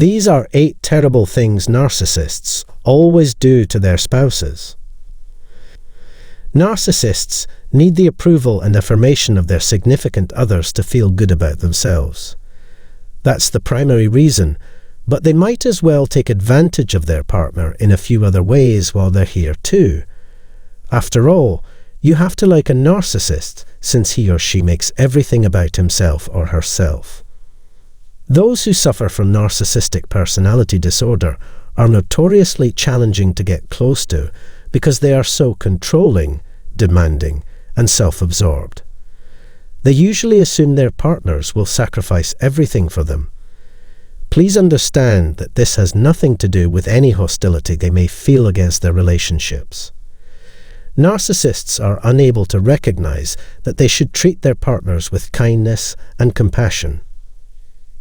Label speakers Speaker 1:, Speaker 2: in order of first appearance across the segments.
Speaker 1: These are 8 terrible things narcissists always do to their spouses. Narcissists need the approval and affirmation of their significant others to feel good about themselves. That's the primary reason, but they might as well take advantage of their partner in a few other ways while they're here too. After all, you have to like a narcissist since he or she makes everything about himself or herself. Those who suffer from narcissistic personality disorder are notoriously challenging to get close to because they are so controlling, demanding, and self-absorbed. They usually assume their partners will sacrifice everything for them. Please understand that this has nothing to do with any hostility they may feel against their relationships. Narcissists are unable to recognize that they should treat their partners with kindness and compassion.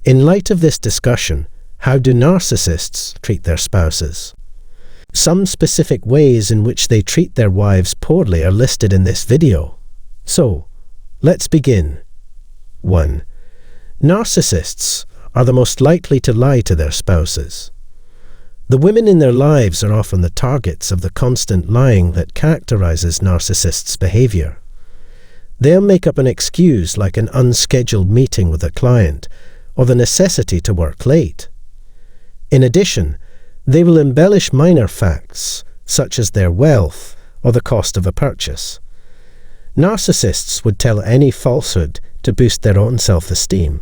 Speaker 1: In light of this discussion, how do narcissists treat their spouses? Some specific ways in which they treat their wives poorly are listed in this video. So, let's begin. 1. Narcissists are the most likely to lie to their spouses. The women in their lives are often the targets of the constant lying that characterizes narcissists' behavior. They'll make up an excuse like an unscheduled meeting with a client or the necessity to work late. In addition, they will embellish minor facts, such as their wealth or the cost of a purchase. Narcissists would tell any falsehood to boost their own self-esteem.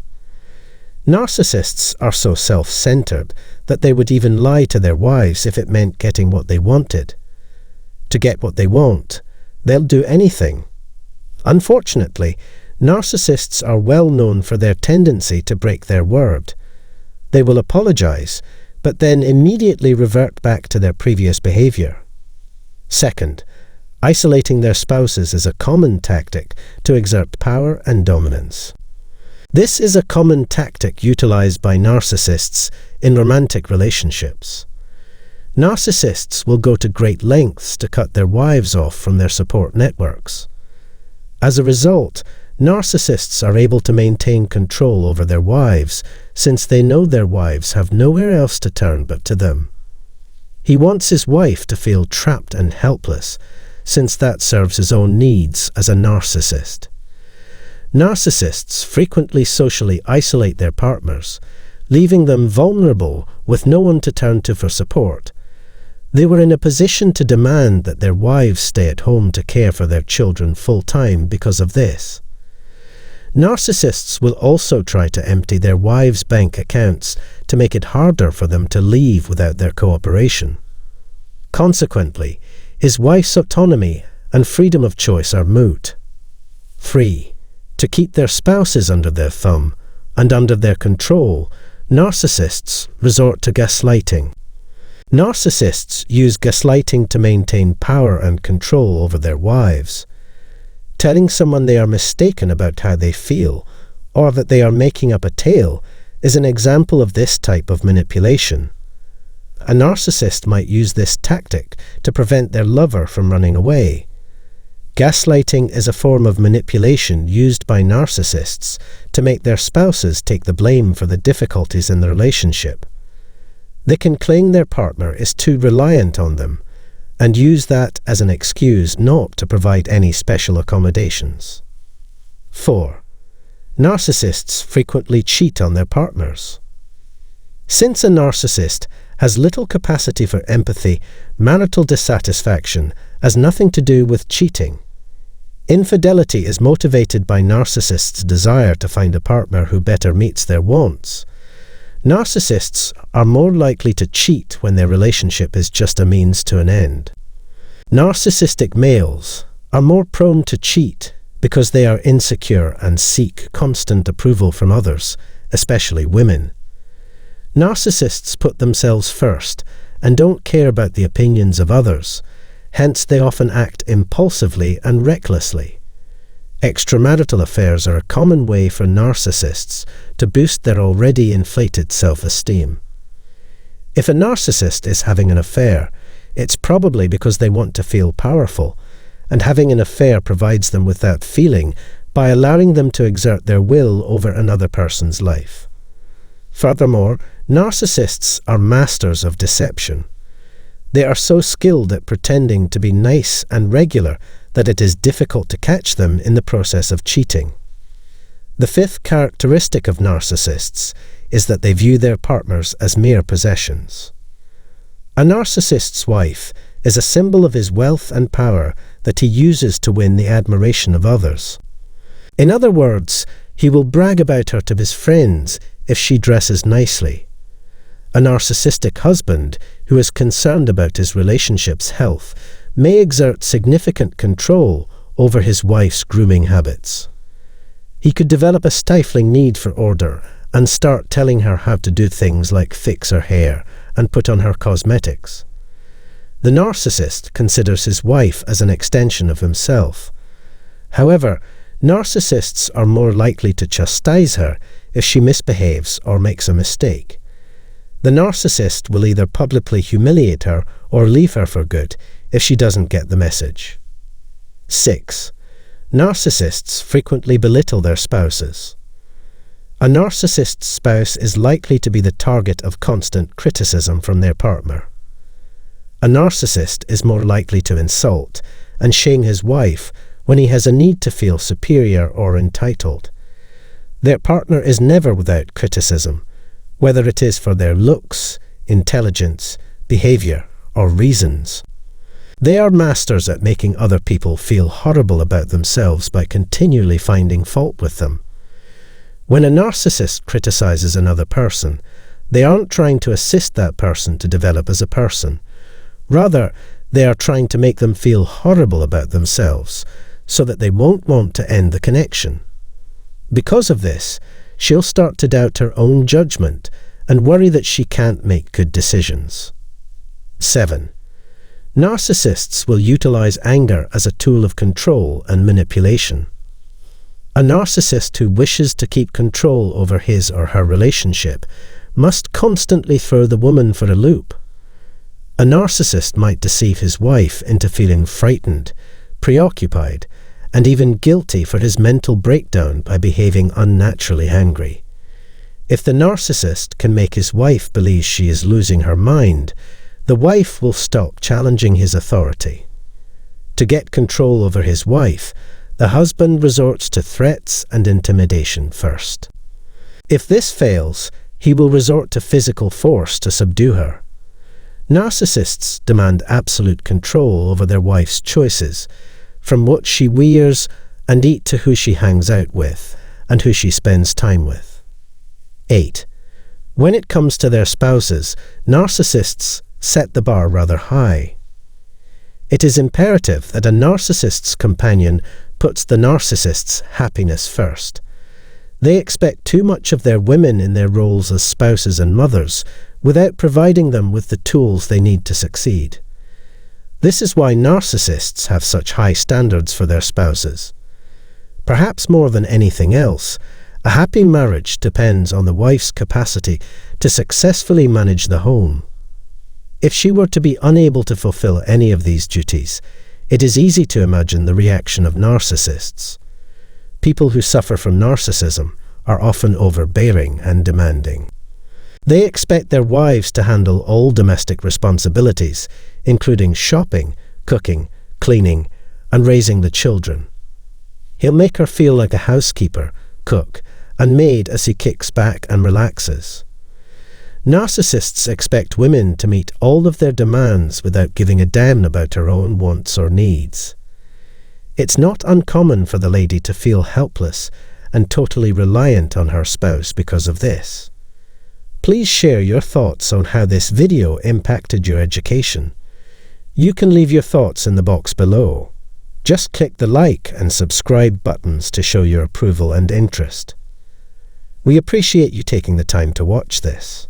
Speaker 1: Narcissists are so self-centered that they would even lie to their wives if it meant getting what they wanted. To get what they want, they'll do anything. Unfortunately, narcissists are well known for their tendency to break their word. They will apologize, but then immediately revert back to their previous behavior. Second, isolating their spouses is a common tactic to exert power and dominance. This is a common tactic utilized by narcissists in romantic relationships. Narcissists will go to great lengths to cut their wives off from their support networks. As a result, narcissists are able to maintain control over their wives since they know their wives have nowhere else to turn but to them. He wants his wife to feel trapped and helpless, since that serves his own needs as a narcissist. Narcissists frequently socially isolate their partners, leaving them vulnerable with no one to turn to for support. They were in a position to demand that their wives stay at home to care for their children full-time because of this. Narcissists will also try to empty their wives' bank accounts to make it harder for them to leave without their cooperation. Consequently, his wife's autonomy and freedom of choice are moot. 3. To keep their spouses under their thumb and under their control, narcissists resort to gaslighting. Narcissists use gaslighting to maintain power and control over their wives. Telling someone they are mistaken about how they feel, or that they are making up a tale, is an example of this type of manipulation. A narcissist might use this tactic to prevent their lover from running away. Gaslighting is a form of manipulation used by narcissists to make their spouses take the blame for the difficulties in the relationship. They can claim their partner is too reliant on them, and use that as an excuse not to provide any special accommodations. 4. Narcissists frequently cheat on their partners. Since a narcissist has little capacity for empathy, marital dissatisfaction has nothing to do with cheating. Infidelity is motivated by narcissists' desire to find a partner who better meets their wants. Narcissists are more likely to cheat when their relationship is just a means to an end. Narcissistic males are more prone to cheat because they are insecure and seek constant approval from others, especially women. Narcissists put themselves first and don't care about the opinions of others, hence they often act impulsively and recklessly. Extramarital affairs are a common way for narcissists to boost their already inflated self-esteem. If a narcissist is having an affair, it's probably because they want to feel powerful, and having an affair provides them with that feeling by allowing them to exert their will over another person's life. Furthermore, Narcissists are masters of deception. They are so skilled at pretending to be nice and regular that it is difficult to catch them in the process of cheating. The fifth characteristic of narcissists is that they view their partners as mere possessions. A narcissist's wife is a symbol of his wealth and power that he uses to win the admiration of others. In other words, he will brag about her to his friends if she dresses nicely. A narcissistic husband who is concerned about his relationship's health may exert significant control over his wife's grooming habits. He could develop a stifling need for order and start telling her how to do things like fix her hair and put on her cosmetics. The narcissist considers his wife as an extension of himself. However, narcissists are more likely to chastise her if she misbehaves or makes a mistake. The narcissist will either publicly humiliate her or leave her for good if she doesn't get the message. 6. Narcissists frequently belittle their spouses. A narcissist's spouse is likely to be the target of constant criticism from their partner. A narcissist is more likely to insult and shame his wife when he has a need to feel superior or entitled. Their partner is never without criticism, whether it is for their looks, intelligence, behavior, or reasons. They are masters at making other people feel horrible about themselves by continually finding fault with them. When a narcissist criticizes another person, they aren't trying to assist that person to develop as a person. Rather, they are trying to make them feel horrible about themselves so that they won't want to end the connection. Because of this, she'll start to doubt her own judgment and worry that she can't make good decisions. 7. Narcissists will utilize anger as a tool of control and manipulation. A narcissist who wishes to keep control over his or her relationship must constantly throw the woman for a loop. A narcissist might deceive his wife into feeling frightened, preoccupied, and even guilty for his mental breakdown by behaving unnaturally angry. If the narcissist can make his wife believe she is losing her mind, the wife will stop challenging his authority. To get control over his wife, the husband resorts to threats and intimidation first. If this fails, he will resort to physical force to subdue her. Narcissists demand absolute control over their wife's choices, from what she wears and eat to who she hangs out with and who she spends time with. 8. When it comes to their spouses, narcissists set the bar rather high. It is imperative that a narcissist's companion puts the narcissist's happiness first. They expect too much of their women in their roles as spouses and mothers without providing them with the tools they need to succeed. This is why narcissists have such high standards for their spouses. Perhaps more than anything else, a happy marriage depends on the wife's capacity to successfully manage the home. If she were to be unable to fulfill any of these duties, it is easy to imagine the reaction of narcissists. People who suffer from narcissism are often overbearing and demanding. They expect their wives to handle all domestic responsibilities, including shopping, cooking, cleaning, and raising the children. He'll make her feel like a housekeeper, cook, and maid as he kicks back and relaxes. Narcissists expect women to meet all of their demands without giving a damn about her own wants or needs. It's not uncommon for the lady to feel helpless and totally reliant on her spouse because of this. Please share your thoughts on how this video impacted your education. You can leave your thoughts in the box below. Just click the like and subscribe buttons to show your approval and interest. We appreciate you taking the time to watch this.